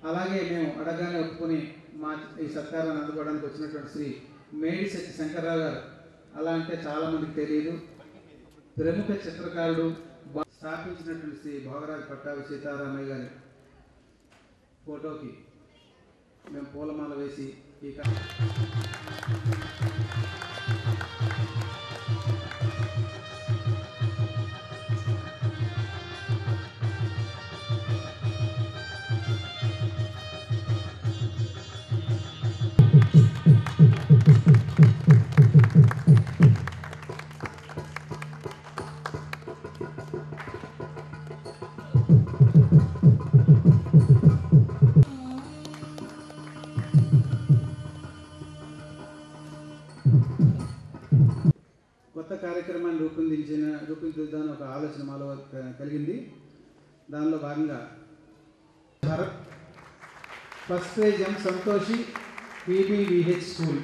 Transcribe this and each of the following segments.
అలాగే మేము అడగానే ఒప్పుకొని మా ఈ సత్కారాన్ని అందుకోవడానికి వచ్చినటువంటి శ్రీ మేడిశెట్టి శంకర్రావు గారు, అలా అంటే చాలామందికి తెలియదు, ప్రముఖ చిత్రకారుడు, స్థాపించినటువంటి శ్రీ భోగరాజు పట్టాభి సీతారామయ్య గారి ఫోటోకి మేము పూలమాల వేసి ఈ కొత్త కార్యక్రమాన్ని రూపొందిద్దామని ఒక ఆలోచన మాలో కలిగింది. దానిలో భాగంగా Bharat first prize M Santoshi VBVH school,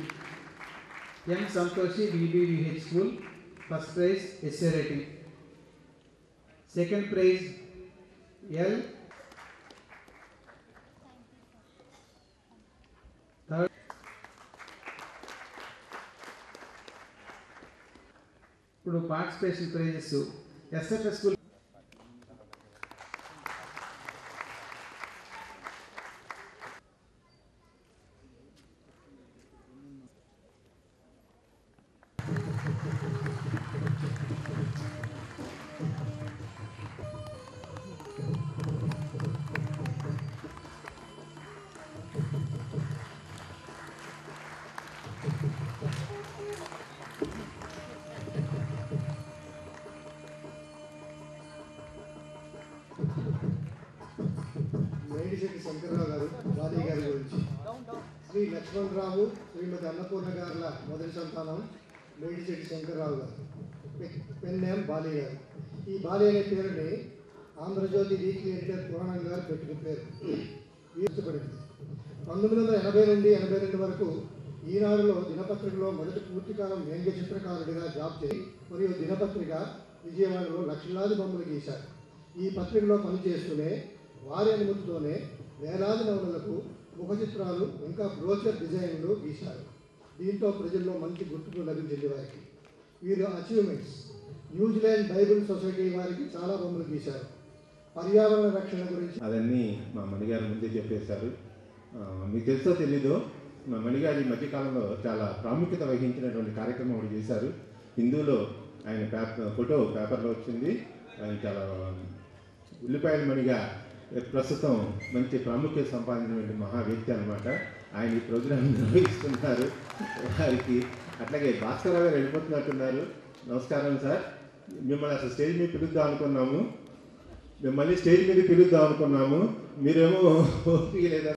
M Santoshi VBVH school first prize essay writing, second prize L, third ఇప్పుడు participation prizes SFS school Medisetti Shankarrao గారు బాలయ్య గారి గురించి. శ్రీ లక్ష్మణరావు శ్రీమతి అన్నపూర్ణ గారుల మొదటి సంతానం మేడిశెట్టి శంకర్రావు గారు, పెన్ నేమ్ బాలయ్య గారు. ఈ బాలయ్య అనే పేరుని ఆంధ్రజ్యోతి వీక్లీ ఎడిటర్ పురాణం గారు పెట్టిన పేరు ఇష్టపడింది. 1980 నుండి 82 వరకు ఈనాడులో దినపత్రికలో మొదటి పూర్తికాలం వ్యంగ్య చిత్రకారుడిగా జాబ్ చేసి మరియు దినపత్రిక విజయవాడలో లక్షలాది బొమ్మలు గీశారు. ఈ పత్రికలో పనిచేస్తూనే వారి అనుమతితోనే వేలాది నవలలకు ముఖ చిత్రాలు ఇంకా బ్రోచర్ డిజైన్లు గీశారు. దీంతో ప్రజల్లో మంచి గుర్తింపు లభించింది వారికి. వీరి అచీవ్మెంట్స్: న్యూజిలాండ్ బైబిల్ సొసైటీ వారికి చాలా బొమ్మలు గీశారు. పర్యావరణ రక్షణ గురించి అవన్నీ మా మణిగారు ముందే చెప్పేశారు. మీకు తెలుసో తెలీదో, మా మణిగారు ఈ మధ్యకాలంలో చాలా ప్రాముఖ్యత వహించినటువంటి కార్యక్రమం ఒకటి చేశారు. హిందూలో ఆయన ఫోటో పేపర్లో వచ్చింది. ఆయన చాలా ఉల్లిపాయల మణిగా ప్రస్తుతం మంచి ప్రాముఖ్యత సంపాదించినటువంటి మహా వ్యక్తి అనమాట. ఆయన ఈ ప్రోగ్రాం నిర్వహిస్తున్నారు. వారికి అట్లాగే భాస్కరరావు గారు వెళ్ళిపోతున్నట్టున్నారు. నమస్కారం సార్. మిమ్మల్ని అసలు స్టేజ్ మీద పిలుద్దాం అనుకున్నాము, మిమ్మల్ని స్టేజ్ మీద పిలుద్దాం అనుకున్నాము, మీరేమో లేదా